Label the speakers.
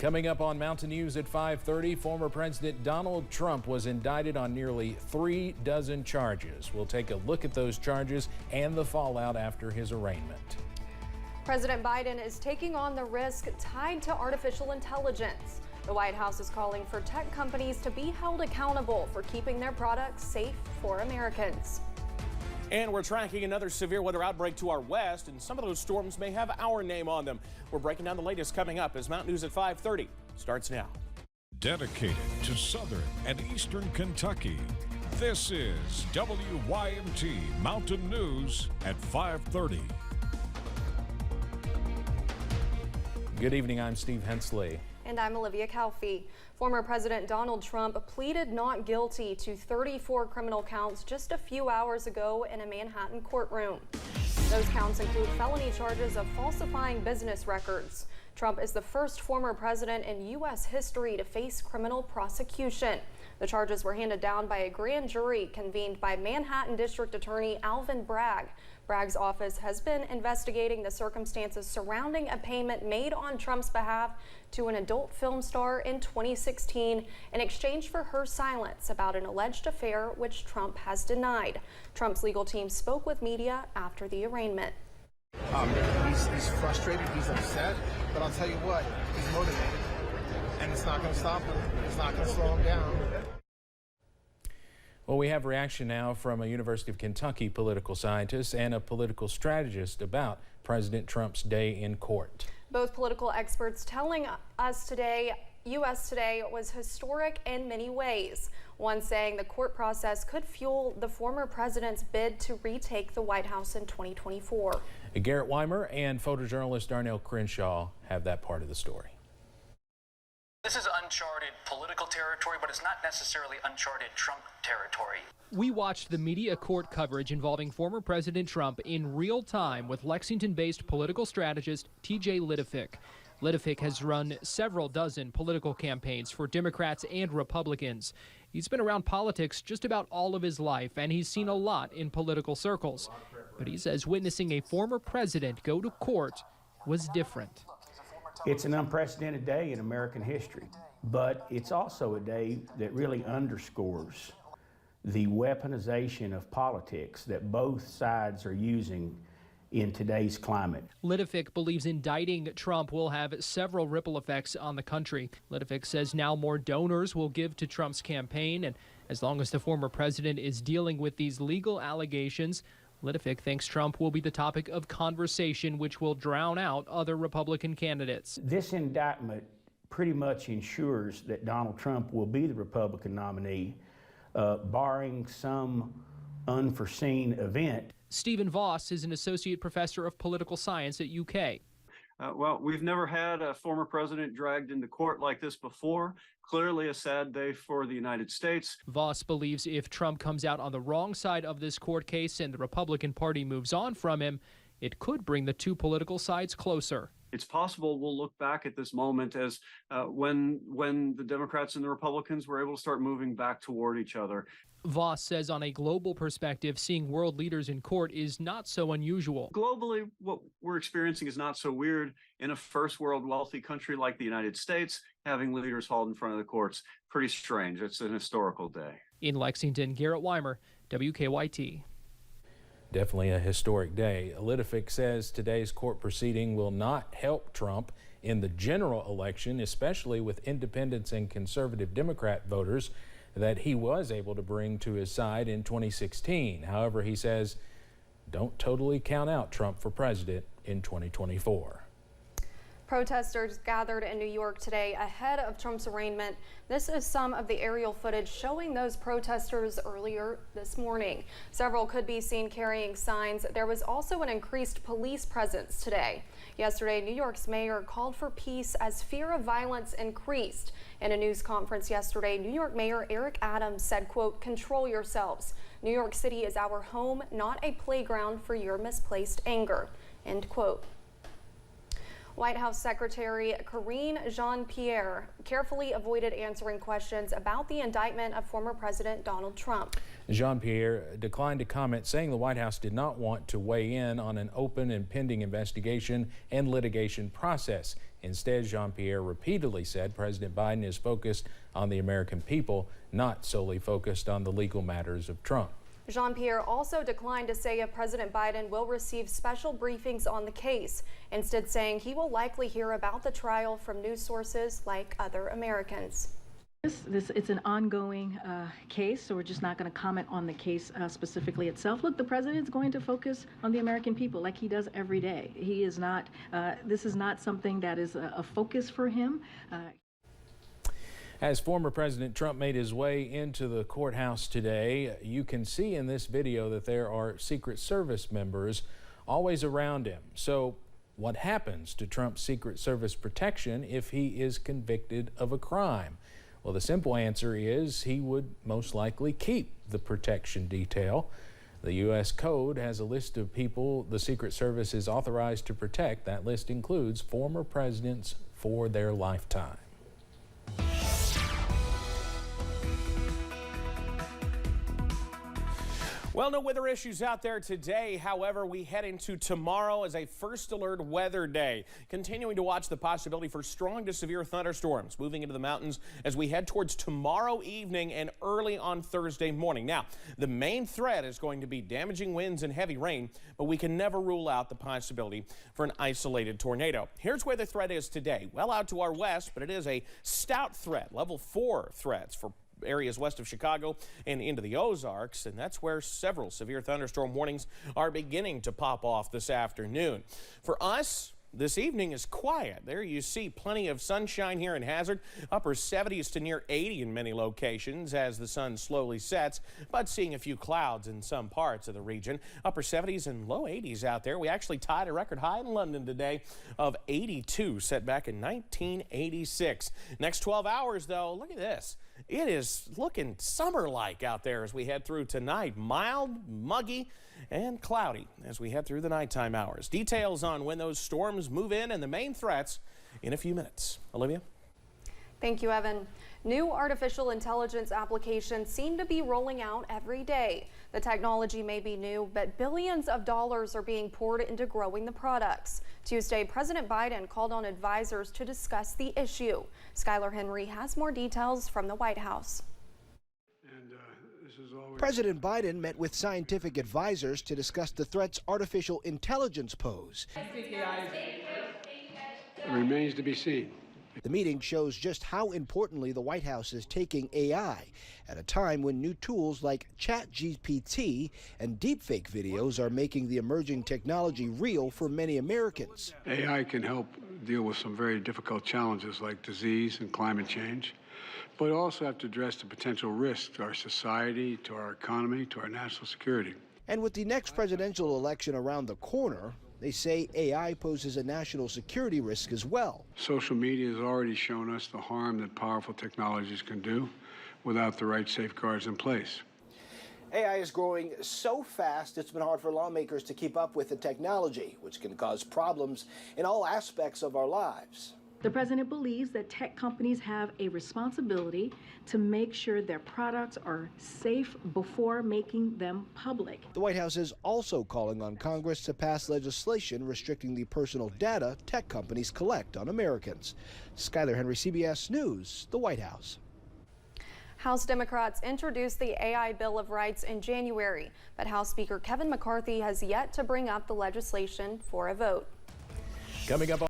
Speaker 1: Coming up on Mountain News at 5:30, former President Donald Trump was indicted on nearly 3 dozen charges. We'll take a look at those charges and the fallout after his arraignment.
Speaker 2: President Biden is taking on the risk tied to artificial intelligence. The White House is calling for tech companies to be held accountable for keeping their products safe for Americans.
Speaker 3: And we're tracking another severe weather outbreak to our west, and some of those storms may have our name on them. We're breaking down the latest coming up as Mountain News at 5:30 starts now.
Speaker 4: Dedicated to southern and eastern Kentucky, this is WYMT Mountain News at 5:30.
Speaker 1: Good evening, I'm Steve Hensley.
Speaker 2: And I'm Olivia Calfee. Former President Donald Trump pleaded not guilty to 34 criminal counts just a few hours ago in a Manhattan courtroom. Those counts include felony charges of falsifying business records. Trump is the first former president in U.S. history to face criminal prosecution. The charges were handed down by a grand jury convened by Manhattan District Attorney Alvin Bragg. Bragg's office has been investigating the circumstances surrounding a payment made on Trump's behalf to an adult film star in 2016 in exchange for her silence about an alleged affair which Trump has denied. Trump's legal team spoke with media after the arraignment.
Speaker 5: He's frustrated, he's upset, but I'll tell you what, he's motivated, and it's not going to stop him. It's not going to slow him down.
Speaker 1: Well, we have reaction now from a University of Kentucky political scientist and a political strategist about President Trump's day in court.
Speaker 2: Both political experts telling us today U.S. today was historic in many ways. One saying the court process could fuel the former president's bid to retake the White House in 2024.
Speaker 1: Garrett Weimer and photojournalist Darnell Crenshaw have that part of the story.
Speaker 6: This is uncharted political territory, but it's not necessarily uncharted Trump territory.
Speaker 7: We watched the media court coverage involving former President Trump in real time with Lexington-based political strategist TJ Lidefik. Lidefik has run several dozen political campaigns for Democrats and Republicans. He's been around politics just about all of his life, and he's seen a lot in political circles. But he says witnessing a former president go to court was different.
Speaker 8: It's an unprecedented day in American history, but it's also a day that really underscores the weaponization of politics that both sides are using in today's climate.
Speaker 7: Lidefik believes indicting Trump will have several ripple effects on the country. Lidefik says now more donors will give to Trump's campaign, and as long as the former president is dealing with these legal allegations, Lidefik thinks Trump will be the topic of conversation, which will drown out other Republican candidates.
Speaker 8: This indictment pretty much ensures that Donald Trump will be the Republican nominee, barring some unforeseen event.
Speaker 7: Stephen Voss is an associate professor of political science at UK.
Speaker 9: Well, we've never had a former president dragged into court like this before. Clearly a sad day for the United States.
Speaker 7: Voss believes if Trump comes out on the wrong side of this court case and the Republican Party moves on from him, it could bring the two political sides closer.
Speaker 9: It's possible we'll look back at this moment as when the Democrats and the Republicans were able to start moving back toward each other.
Speaker 7: Voss says on a global perspective, seeing world leaders in court is not so unusual.
Speaker 9: Globally, what we're experiencing is not so weird. In a first world wealthy country like the United States, having leaders hauled in front of the courts, pretty strange. It's an historical day.
Speaker 7: In Lexington, Garrett Weimer, WKYT.
Speaker 1: Definitely a historic day. Lidefik says today's court proceeding will not help Trump in the general election, especially with independents and conservative Democrat voters that he was able to bring to his side in 2016. However, he says, don't totally count out Trump for president in 2024.
Speaker 2: Protesters gathered in New York today ahead of Trump's arraignment. This is some of the aerial footage showing those protesters earlier this morning. Several could be seen carrying signs. There was also an increased police presence today. Yesterday, New York's mayor called for peace as fear of violence increased. In a news conference yesterday, New York Mayor Eric Adams said, quote, "Control yourselves. New York City is our home, not a playground for your misplaced anger," end quote. White House Secretary Karine Jean-Pierre carefully avoided answering questions about the indictment of former President Donald Trump.
Speaker 1: Jean-Pierre declined to comment, saying the White House did not want to weigh in on an open and pending investigation and litigation process. Instead, Jean-Pierre repeatedly said President Biden is focused on the American people, not solely focused on the legal matters of Trump.
Speaker 2: Jean-Pierre also declined to say if President Biden will receive special briefings on the case, instead saying he will likely hear about the trial from news sources like other Americans.
Speaker 10: It's an ongoing case, so we're just not going to comment on the case specifically itself. Look, the president's going to focus on the American people like he does every day. He is not, this is not something that is a focus for him.
Speaker 1: As former President Trump made his way into the courthouse today, you can see in this video that there are Secret Service members always around him. So what happens to Trump's Secret Service protection if he is convicted of a crime? Well, the simple answer is he would most likely keep the protection detail. The U.S. Code has a list of people the Secret Service is authorized to protect. That list includes former presidents for their lifetime.
Speaker 3: Well, no weather issues out there today. However, we head into tomorrow as a first alert weather day. Continuing to watch the possibility for strong to severe thunderstorms moving into the mountains as we head towards tomorrow evening and early on Thursday morning. Now, the main threat is going to be damaging winds and heavy rain, but we can never rule out the possibility for an isolated tornado. Here's where the threat is today. Well out to our west, but it is a stout threat, level 4 threats for areas west of Chicago and into the Ozarks, and that's where several severe thunderstorm warnings are beginning to pop off this afternoon. For us, this evening is quiet. There you see plenty of sunshine here in Hazard. Upper 70s to near 80 in many locations as the sun slowly sets, but seeing a few clouds in some parts of the region. Upper 70s and low 80s out there. We actually tied a record high in London today of 82, set back in 1986. Next 12 hours, though, look at this. It is looking summer-like out there as we head through tonight. Mild, muggy, and cloudy as we head through the nighttime hours. Details on when those storms move in and the main threats in a few minutes. Olivia?
Speaker 2: Thank you, Evan. New artificial intelligence applications seem to be rolling out every day. The technology may be new, but billions of dollars are being poured into growing the products. Tuesday, President Biden called on advisors to discuss the issue. Skylar Henry has more details from the White House.
Speaker 11: President Biden met with scientific advisors to discuss the threats artificial intelligence pose.
Speaker 12: It remains to be seen.
Speaker 11: The meeting shows just how importantly the White House is taking AI at a time when new tools like ChatGPT and deepfake videos are making the emerging technology real for many Americans.
Speaker 12: AI can help deal with some very difficult challenges like disease and climate change, but also have to address the potential risk to our society, to our economy, to our national security.
Speaker 11: And with the next presidential election around the corner, they say AI poses a national security risk as well.
Speaker 12: Social media has already shown us the harm that powerful technologies can do without the right safeguards in place.
Speaker 11: AI is growing so fast, it's been hard for lawmakers to keep up with the technology, which can cause problems in all aspects of our lives.
Speaker 10: The president believes that tech companies have a responsibility to make sure their products are safe before making them public.
Speaker 11: The White House is also calling on Congress to pass legislation restricting the personal data tech companies collect on Americans. Skylar Henry, CBS News, the White House.
Speaker 2: House Democrats introduced the AI Bill of Rights in January, but House Speaker Kevin McCarthy has yet to bring up the legislation for a vote.
Speaker 1: Coming up on